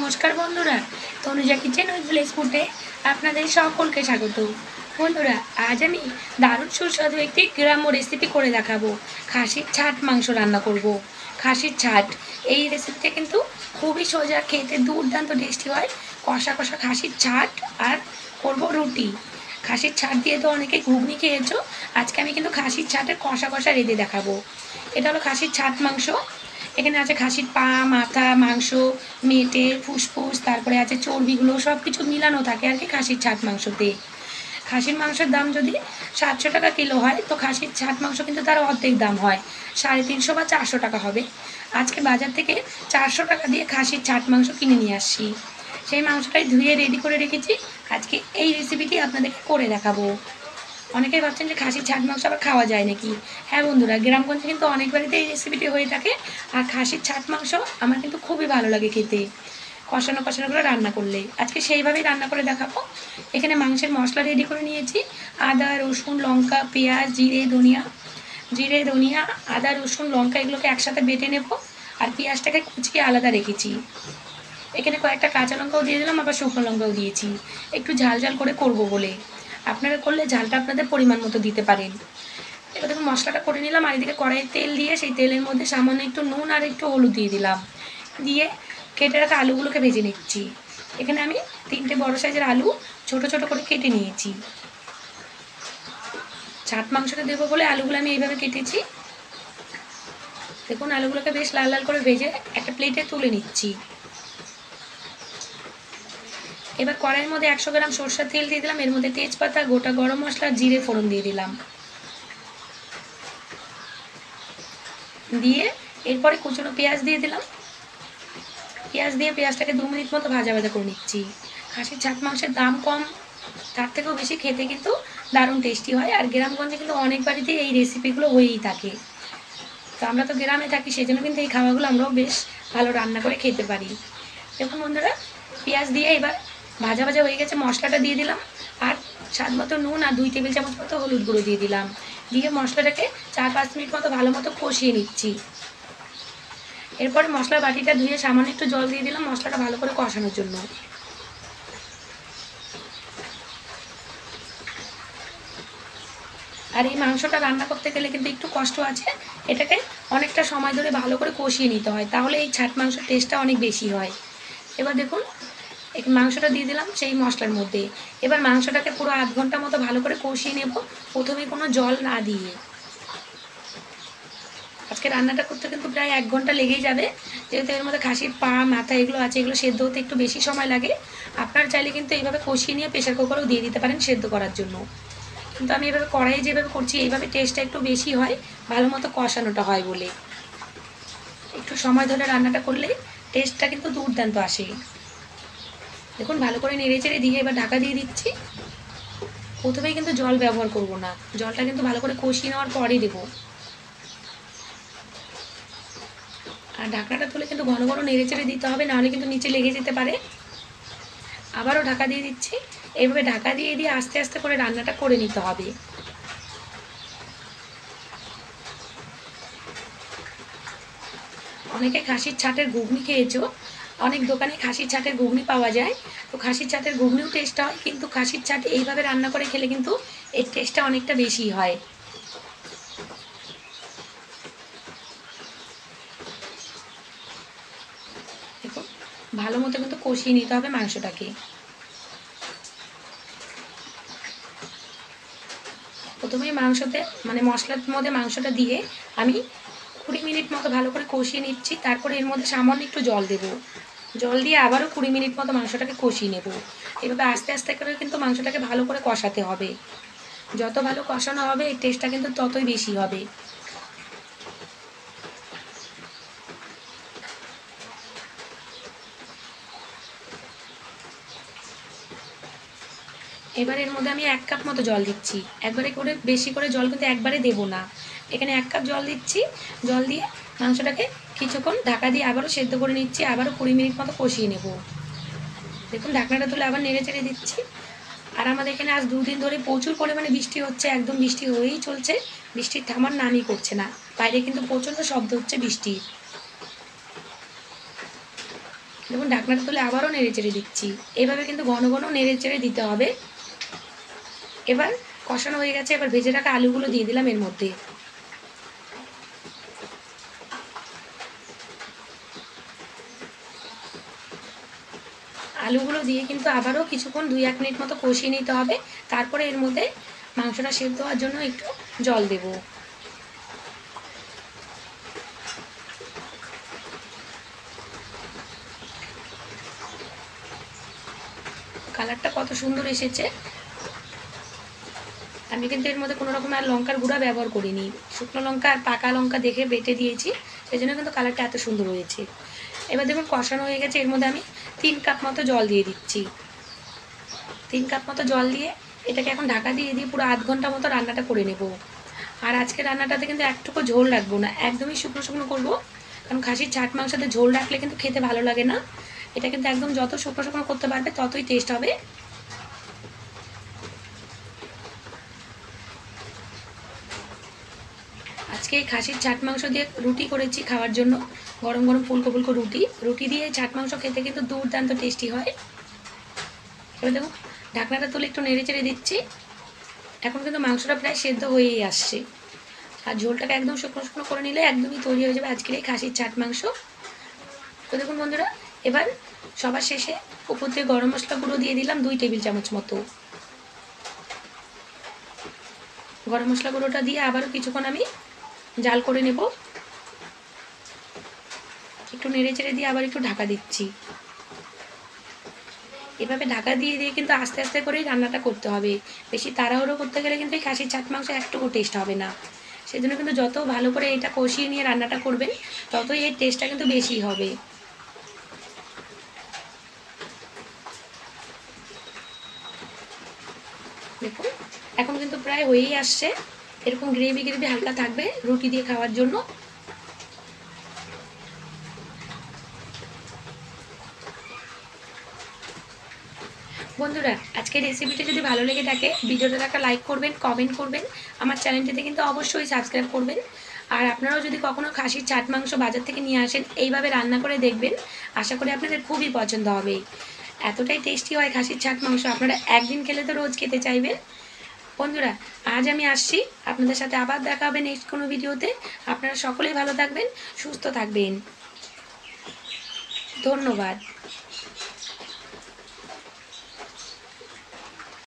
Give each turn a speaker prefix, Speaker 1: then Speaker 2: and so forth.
Speaker 1: নমস্কার বন্ধুরা, Tanuja kitchen with village ফুডে আপনাদের সকলকে স্বাগত। বন্ধুরা, আজ আমি দারুণ সুস্বাদু একটি গ্রাম্য রেসিপি করে দেখাবো। খাসির ছাট মাংস রান্না করব। খাসির ছাট, এই রেসিপিটা কিন্তু খুবই সোজা, খেতে দুর্দান্ত টেস্টি হয়। কষা কষা খাসির ছাট আর করব রুটি। খাসির ছাট দিয়ে তো অনেকে ঘুগনি খেয়েছো, আজকে আমি কিন্তু খাসির ছাটের কষা কষা রেঁধে দেখাবো। এটা হলো খাসির ছাট মাংস। এখানে আছে খাসির পা, মাথা, মাংস, মেটে, ফুসফুস, তারপরে আছে চর্বিগুলো, সব কিছু মিলানো থাকে আর কি খাসির ছাট মাংসতে। খাসির মাংসের দাম যদি 700 টাকা কিলো হয়, তো খাসির ছাট মাংস কিন্তু তার অর্ধেক দাম হয়, 350 বা 400 টাকা হবে। আজকে বাজার থেকে 400 টাকা দিয়ে খাসির ছাট মাংস কিনে নিয়ে আসছি। সেই মাংসটাই ধুয়ে রেডি করে রেখেছি। আজকে এই রেসিপিটি আপনাদেরকে করে দেখাবো। অনেকেই ভাবছেন যে খাসির ছাট মাংস আবার খাওয়া যায় নাকি। হ্যাঁ বন্ধুরা, গ্রামগঞ্জে কিন্তু অনেক বাড়িতে এই রেসিপিটি হয়ে থাকে। আর খাসির ছাট মাংস আমার কিন্তু খুবই ভালো লাগে খেতে, কষানো কষানো করে রান্না করলে। আজকে সেইভাবেই রান্না করে দেখাবো। এখানে মাংসের মশলা রেডি করে নিয়েছি। আদা, রসুন, লঙ্কা, পেঁয়াজ, জিরে ধনিয়া, আদা, রসুন, লঙ্কা এগুলোকে একসাথে বেটে নেব। আর পেঁয়াজটাকে কুচিয়ে আলাদা রেখেছি। এখানে কয়েকটা কাঁচা লঙ্কাও দিয়ে দিলাম, আবার শুকনো লঙ্কাও দিয়েছি, একটু ঝাল ঝাল করে করব বলে। আপনারা করলে ঝালটা আপনাদের পরিমাণ মতো দিতে পারেন। এবার দেখুন মশলাটা করে নিলাম। আর এদিকে কড়াইয়ে তেল দিয়ে সেই তেলের মধ্যে সামান্য একটু নুন আর একটু হলুদ দিয়ে দিলাম। দিয়ে কেটে রাখা আলুগুলোকে ভেজে নিচ্ছি। এখানে আমি 3টে বড় সাইজের আলু ছোট ছোট করে কেটে নিয়েছি। ছাট মাংসটা দেবো বলে আলুগুলো আমি এইভাবে কেটেছি। দেখুন আলুগুলোকে বেশ লাল লাল করে ভেজে একটা প্লেটে তুলে নিচ্ছি। এবার কড়াইয়ের মধ্যে 100 গ্রাম সরষের তেল দিয়ে দিলাম। এর মধ্যে তেজপাতা, গোটা গরম মশলা, জিরে ফোড়ন দিয়ে দিলাম। দিয়ে এরপরে কুচনো পেঁয়াজ দিয়ে দিলাম। পেঁয়াজ দিয়ে পেঁয়াজটাকে 2 মিনিট মতো ভাজা ভাজা করে নিচ্ছি। খাসির ছাট মাংসের দাম কম, তার থেকেও বেশি খেতে কিন্তু দারুণ টেস্টি হয়। আর গ্রামগঞ্জে কিন্তু অনেক বাড়িতেই এই রেসিপিগুলো হয়েই থাকে। তো আমরা তো গ্রামে থাকি, সেই জন্য কিন্তু এই খাবারগুলো আমরাও বেশ ভালো রান্না করে খেতে পারি। দেখুন বন্ধুরা, পেঁয়াজ দিয়ে এবার ভাজা ভাজা হয়ে গেছে। মশলাটা দিয়ে দিলাম। আর স্বাদ মতো নুন আর 2 টেবিল চামচ মতো হলুদ গুঁড়ো দিয়ে দিলাম। দিয়ে মশলাটাকে 4-5 মিনিট মতো ভালো মতো কষিয়ে নিচ্ছি। এরপরে মশলার বাটিটা ধুয়ে সামান্য একটু জল দিয়ে দিলাম মশলাটা ভালো করে কষানোর জন্য। আর এই মাংসটা রান্না করতে গেলে কিন্তু একটু কষ্ট আছে। এটাকে অনেকটা সময় ধরে ভালো করে কষিয়ে নিতে হয়, তাহলে এই ছাট মাংসের টেস্টটা অনেক বেশি হয়। এবার দেখুন মাংসটা দিয়ে দিলাম সেই মশলার মধ্যে। এবার মাংসটাকে পুরো আধ ঘন্টা মতো ভালো করে কষিয়ে নেব, প্রথমে কোনো জল না দিয়ে। আজকে রান্নাটা করতে কিন্তু প্রায় 1 ঘন্টা লেগেই যাবে, যেহেতু এর মধ্যে খাসির পা, মাথা এগুলো আছে, এগুলো সেদ্ধ হতে একটু বেশি সময় লাগে। আপনারা চাইলে কিন্তু এইভাবে কষিয়ে নিয়ে প্রেশার কুকারেও দিয়ে দিতে পারেন সেদ্ধ করার জন্য। কিন্তু আমি এভাবে কড়াইয়ে যেভাবে করছি, এইভাবে টেস্টটা একটু বেশি হয়, ভালো মতো কষানোটা হয় বলে। একটু সময় ধরে রান্নাটা করলে টেস্টটা কিন্তু দুর্দান্ত আসে। দেখুন ভালো করে নেড়ে চেড়ে দিয়ে এবার ঢাকা দিয়ে দিচ্ছি। প্রথমেই কিন্তু জল ব্যবহার করব না, জলটা কিন্তু ভালো করে কষিয়ে নেওয়ার পরে দেবো। আর ঢাকনাটা তুলে কিন্তু ঘন ঘন নেড়ে চেড়ে দিতে হবে, নাহলে কিন্তু নিচে লেগে যেতে পারে। আবারও ঢাকা দিয়ে দিচ্ছি। এইভাবে ঢাকা দিয়ে দিয়ে আস্তে আস্তে করে রান্নাটা করে নিতে হবে। অনেকে খাসির ছাটের ঘুগনি খেয়েছো, অনেক দোকানে খাসির ছাটের ঘুগনি পাওয়া যায়। তো খাসির ছাটের ঘুগনিও টেস্ট হয়, কিন্তু খাসির ছাট এইভাবে রান্না করে খেলে কিন্তু এর টেস্টটা অনেকটা বেশি হয়। দেখুন ভালো মতো কিন্তু কষিয়ে নিতে হবে মাংসটাকে। প্রথমেই মাংসতে মশলার মধ্যে মাংসটা দিয়ে আমি 20 মিনিট মতো ভালো করে কষিয়ে নিচ্ছি। তারপরে এর মধ্যে সামান্য একটু জল দেব। জল দিয়ে আবারও 20 মিনিট মতো মাংসটাকে কষিয়ে নেব। এভাবে আস্তে আস্তে করে কিন্তু মাংসটাকে ভালো করে কষাতে হবে। যত ভালো কষানো হবে এর টেস্টটা কিন্তু ততই বেশি হবে। এবার এর মধ্যে আমি 1 কাপ মতো জল দিচ্ছি। একবারে করে বেশি করে জল কিন্তু একবারে দেব না। এখানে 1 কাপ জল দিচ্ছি। জল দিয়ে মাংসটাকে কিছুক্ষণ ঢাকা দিয়ে আবারও সেদ্ধ করে নিচ্ছি। আবারও 20 মিনিট মতো কষিয়ে নেব। দেখুন ঢাকনাটা তুলে আবার নেড়ে চেড়ে দিচ্ছি। আর আমাদের এখানে আজ 2 দিন ধরে প্রচুর পরিমাণে বৃষ্টি হচ্ছে, একদম বৃষ্টি হয়েই চলছে। বৃষ্টির থামার নামই করছে না। বাইরে কিন্তু প্রচণ্ড শব্দ হচ্ছে বৃষ্টির। দেখুন ঢাকনাটা তুলে আবারও নেড়ে চেড়ে দিচ্ছি। এভাবে কিন্তু ঘন ঘন নেড়ে চেড়ে দিতে হবে। এবার কষানো হয়ে গেছে, এবার ভেজে রাখা আলুগুলো দিয়ে দিলাম এর মধ্যে। আলুগুলো দিয়ে কিন্তু আবারও কিছুক্ষণ 2-1 মিনিট মতো কষিয়ে নিতে হবে। তারপরে এর মধ্যে মাংসটা সেদ্ধ হওয়ার জন্য একটু জল দেব। কালারটা কত সুন্দর এসেছে। আমি কিন্তু এর মধ্যে কোনো রকম আর লঙ্কার গুঁড়া ব্যবহার করিনি। শুকনো লঙ্কা আর পাকা লঙ্কা দেখে বেটে দিয়েছি, সেই জন্য কিন্তু কালারটা এত সুন্দর হয়েছে। এবার দেখুন কষানো হয়ে গেছে, এর মধ্যে আমি 3 কাপ মতো জল দিয়ে দিচ্ছি। 3 কাপ মতো জল দিয়ে এটাকে এখন ঢাকা দিয়ে পুরো আধ ঘন্টা মতো রান্নাটা করে নেব। আর আজকে রান্নাটাতে কিন্তু একটুকু ঝোল রাখবো না, একদমই শুকনো শুকনো করবো। কারণ খাসির ছাট মাংসতে ঝোল রাখলে কিন্তু খেতে ভালো লাগে না। এটা কিন্তু একদম যত শুকনো শুকনো করতে পারবে ততই টেস্ট হবে। আজকে এই খাসির ছাট মাংস দিয়ে রুটি করেছি খাওয়ার জন্য। গরম গরম ফুলকো ফুলকো রুটি দিয়ে ছাট মাংস খেতে কিন্তু দুর্দান্ত টেস্টি হয়। এবার দেখুন ঢাকনাটা তুলে একটু নেড়ে চেড়ে দিচ্ছি। এখন কিন্তু মাংসটা প্রায় সেদ্ধ হয়েই আসছে। আর ঝোলটাকে একদম শুকনো শুকনো করে নিলে একদমই তৈরি হয়ে যাবে আজকের এই খাসির ছাট মাংস। তো দেখুন বন্ধুরা, এবার সবার শেষে উপর দিয়ে গরম মশলা গুঁড়ো দিয়ে দিলাম 2 টেবিল চামচ মতো। গরম মশলা গুঁড়োটা দিয়ে আবারও কিছুক্ষণ আমি জাল করে নেব। একটু নেড়ে চেড়ে দিয়ে আবার একটু ঢাকা দিচ্ছি। এভাবে ঢাকা দিয়ে দিয়ে কিন্তু আস্তে আস্তে করেই রান্নাটা করতে হবে। বেশি তাড়াহুড়ো করতে গেলে কিন্তু এই খাসির ছাট মাংস একটুকু টেস্ট হবে না। সেজন্য কিন্তু যত ভালো করে এটা কষিয়ে নিয়ে রান্নাটা করবেন ততই এর টেস্টটা কিন্তু বেশি হবে। দেখুন এখন কিন্তু প্রায় হয়েই আসছে। এরকম গ্রেভি গ্রেভি হালকা থাকবে রুটি দিয়ে খাওয়ার জন্য। বন্ধুরা আজকের রেসিপিটা যদি ভালো লেগে থাকে ভিডিওটা একটা লাইক করবেন, কমেন্ট করবেন, আমার চ্যানেলটিতে কিন্তু অবশ্যই সাবস্ক্রাইব করবেন। আর আপনারাও যদি কখনও খাসির ছাট মাংস বাজার থেকে নিয়ে আসেন এইভাবে রান্না করে দেখবেন, আশা করি আপনাদের খুবই পছন্দ হবে। এতটাই টেস্টি হয় খাসির ছাট মাংস, আপনারা একদিন খেলে তো রোজ খেতে চাইবেন। বন্ধুরা আজ আমি আসছি, আপনাদের সাথে আবার দেখা হবে নেক্সট কোনো ভিডিওতে। আপনারা সকলেই ভালো থাকবেন, সুস্থ থাকবেন। ধন্যবাদ।